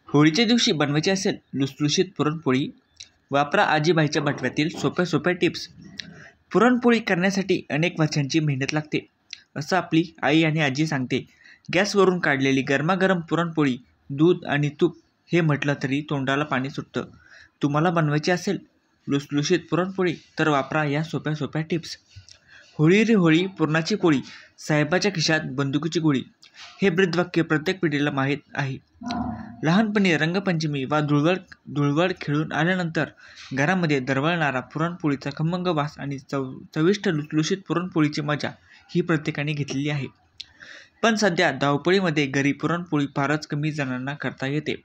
होळीच्या दिवशी बनवायची असेल लुसलुशीत पुरणपोळी, वापरा आजीबाईच्या बटव्यातील सोप्या सोप्या टिप्स. पुरणपोळी करण्यासाठी अनेक वर्षांची मेहनत लागते, असं आपली आई आणि आजी सांगते. गॅसवरून काढलेली गरमागरम पुरणपोळी, दूध आणि तूप हे म्हटलं तरी तोंडाला पाणी सुटतं. तुम्हाला बनवायची असेल लुसलुशीत पुरणपोळी तर वापरा या सोप्या सोप्या टिप्स. होळी रे होळी पुरणाची पोळी, साहेबाच्या खिशात बंदुकीची गोळी, हे ब्रीदवाक्य प्रत्येक पिढीला माहीत आहे. लहानपणी रंगपंचमी वा धुळवड खेळून आल्यानंतर घरामध्ये दरवळणारा पुरणपोळीचा खमंग वास आणि चविष्ट लुसलुशीत पुरणपोळीची मजा ही प्रत्येकाने घेतलेली आहे. पण सध्या धावपळीमध्ये घरी पुरणपोळी फारच कमी जणांना करता येते.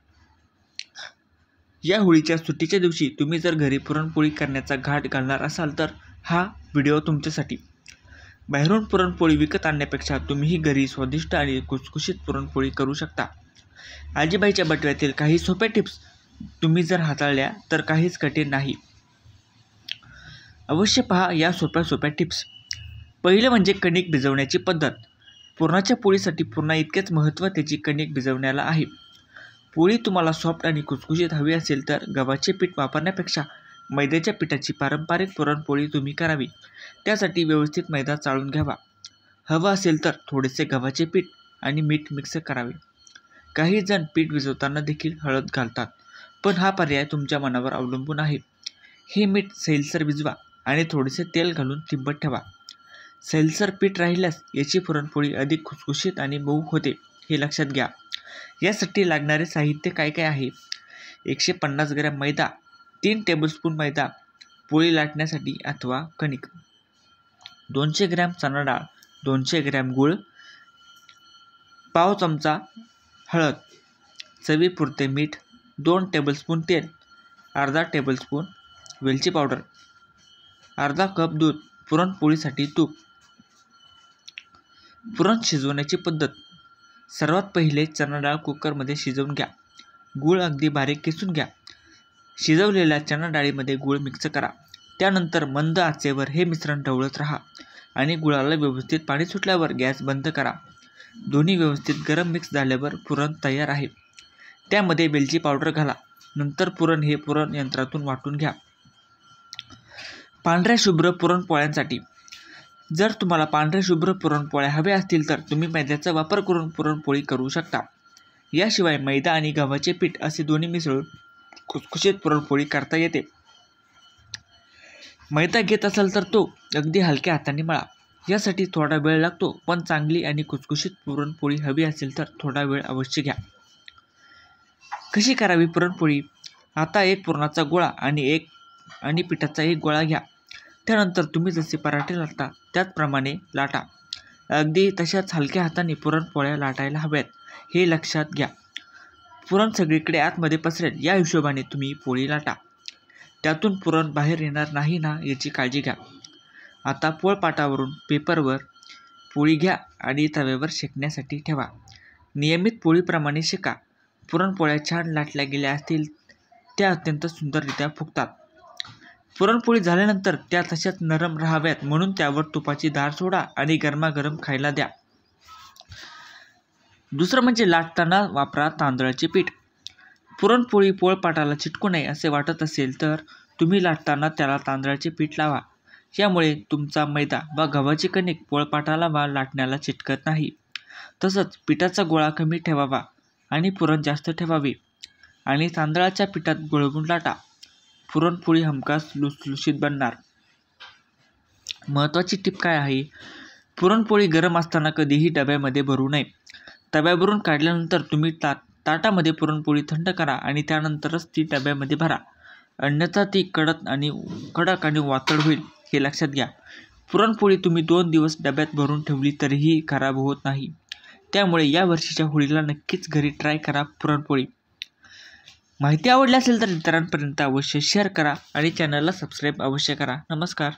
या होळीच्या सुट्टीच्या दिवशी तुम्ही जर घरी पुरणपोळी करण्याचा घाट घालणार असाल तर हा व्हिडिओ तुमच्यासाठी. बाहेरून पुरणपोळी विकत आणण्यापेक्षा तुम्हीही घरी स्वादिष्ट आणि खुसखुशीत पुरणपोळी करू शकता. आजीबाईच्या बटव्यातील काही सोप्या टिप्स तुम्ही जर हाताळल्या तर काहीच कठीण नाही. अवश्य पहा या सोप्या सोप्या टिप्स. पहिलं म्हणजे कणिक भिजवण्याची पद्धत. पुरणाच्या पोळीसाठी पुन्हा इतकेच महत्त्व त्याची कणिक भिजवण्याला आहे. पोळी तुम्हाला सॉफ्ट आणि खुसखुशीत हवी असेल तर गव्हाचे पीठ वापरण्यापेक्षा मैद्याच्या पिठाची पारंपरिक पुरणपोळी तुम्ही करावी. त्यासाठी व्यवस्थित मैदा चाळून घ्यावा. हवं असेल तर थोडेसे गव्हाचे पीठ आणि मीठ मिक्स करावे. काही जण पीठ भिजवताना देखील हळद घालतात, पण हा पर्याय तुमच्या मनावर अवलंबून आहे. हे मीठ सैलसर भिजवा आणि थोडेसे तेल घालून तिंबट ठेवा. सैलसर पीठ राहिल्यास याची पुरणपोळी अधिक खुसखुशीत आणि मऊ होते, हे लक्षात घ्या. यासाठी लागणारे साहित्य काय काय आहे? 150 ग्रॅम मैदा, 3 टेबलस्पून मैदा पोळी लाटण्यासाठी अथवा कणिक, 200 ग्रॅम चणा डाळ, 200 ग्रॅम गूळ, पाव चमचा हळद, चवीपुरते मीठ, 2 टेबलस्पून तेल, अर्धा टेबलस्पून वेलची पावडर, अर्धा कप दूध, पुरणपोळीसाठी तूप. पुरण शिजवण्याची पद्धत. सर्वात पहिले चणा डाळ कुकरमध्ये शिजवून घ्या. गूळ अगदी बारीक किसून घ्या. शिजवलेल्या चणा डाळीमध्ये गूळ मिक्स करा. त्यानंतर मंद आचेवर हे मिश्रण ढवळत राहा आणि गुळाला व्यवस्थित पाणी सुटल्यावर गॅस बंद करा. दोन्ही व्यवस्थित गरम मिक्स झाल्यावर पुरण तयार आहे. त्यामध्ये वेलची पावडर घाला. नंतर पुरण हे पुरण यंत्रातून वाटून घ्या. पांढऱ्या शुभ्र पुरणपोळ्यांसाठी. जर तुम्हाला पांढऱ्या शुभ्र पुरणपोळ्या हव्या असतील तर तुम्ही मैद्याचा वापर करून पुरणपोळी करू शकता. याशिवाय मैदा आणि गव्हाचे पीठ असे दोन्ही मिसळून खुसखुशीत पुरणपोळी करता येते. मैदा घेत असाल तर तो अगदी हलक्या हाताने मळा. यासाठी थोडा वेळ लागतो, पण चांगली आणि खुसखुशीत पुरणपोळी हवी असेल तर थोडा वेळ अवश्य घ्या. कशी करावी पुरणपोळी? आता एक पुरणाचा गोळा आणि पिठाचा एक गोळा घ्या. त्यानंतर तुम्ही जसे पराठे लाटता त्याचप्रमाणे लाटा. अगदी तशाच हलक्या हाताने पुरणपोळ्या लाटायला हव्यात, हे लक्षात घ्या. पुरण सगळीकडे आतमध्ये पसरेल या हिशोबाने तुम्ही पोळी लाटा. त्यातून पुरण बाहेर येणार नाही ना याची काळजी घ्या. आता पोळपाटावरून पेपरवर पोळी घ्या आणि तव्यावर शेकण्यासाठी ठेवा. नियमित पोळीप्रमाणे शेका. पुरणपोळ्या छान लाटल्या गेल्या असतील त्या अत्यंत सुंदररित्या फुगतात. पुरणपोळी झाल्यानंतर त्या तशाच नरम राहाव्यात म्हणून त्यावर तुपाची धार सोडा आणि गरमागरम खायला द्या. दुसरं म्हणजे लाटताना वापरा तांदळाचे पीठ. पुरणपोळी पोळपाटाला चिटकू नये असे वाटत असेल तर तुम्ही लाटताना त्याला तांदळाचे पीठ लावा. यामुळे तुमचा मैदा वा गव्हाची कणिक पोळपाटाला वा लाटण्याला चिटकत नाही. तसंच पिठाचा गोळा कमी ठेवावा आणि पुरण जास्त ठेवावे आणि तांदळाच्या पिठात गुळवून लाटा. पुरणपोळी हमखास लुसलुशीत बनणार. महत्त्वाची टीप काय आहे? पुरणपोळी गरम असताना कधीही डब्यामध्ये भरू नये. तव्यावरून काढल्यानंतर तुम्ही ताटामध्ये पुरणपोळी थंड करा आणि त्यानंतरच ती डब्यामध्ये भरा. अन्यथा ती कडक आणि वातड होईल, हे लक्षात घ्या. पुरणपोळी तुम्ही 2 दिवस डब्यात भरून ठेवली तरीही खराब होत नाही. त्यामुळे या वर्षीच्या होळीला नक्कीच घरी ट्राय करा पुरणपोळी. माहिती आवडली असेल तर इतरांपर्यंत अवश्य शेअर करा आणि चॅनलला सबस्क्राईब अवश्य करा. नमस्कार.